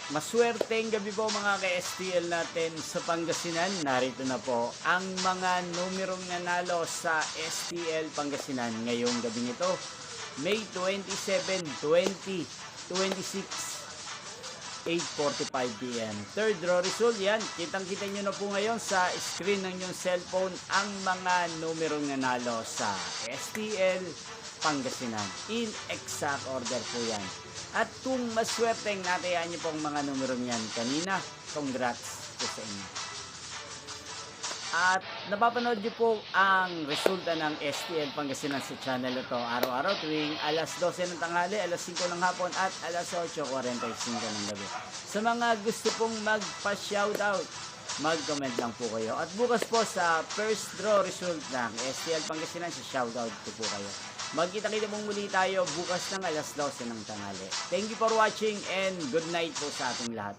Maswerteng gabi po mga ka-STL natin sa Pangasinan. Narito na po ang mga numerong nanalo sa STL Pangasinan ngayong gabi nito. May 27, 20, 26, 8:45 PM. Third draw result yan. Kitang-kita nyo na po ngayon sa screen ng inyong cellphone ang mga numerong nanalo sa STL Pangasinan. In exact order po yan. At kung maswerteng natayaan nyo pong mga numerong yan kanina, congrats po sa inyo. At napapanood nyo po ang resulta ng STL Pangasinan sa channel ito araw-araw tuwing alas 12 ng tanghali, alas 5 ng hapon at alas 8:45 ng gabi. Sa mga gusto pong magpa-shoutout, mag-comment lang po kayo. At bukas po sa first draw result ng STL Pangasinan, sa shoutout ko po kayo. Magkita-kita pong muli tayo bukas ng alas 12 ng tanghali. Thank you for watching and good night po sa ating lahat.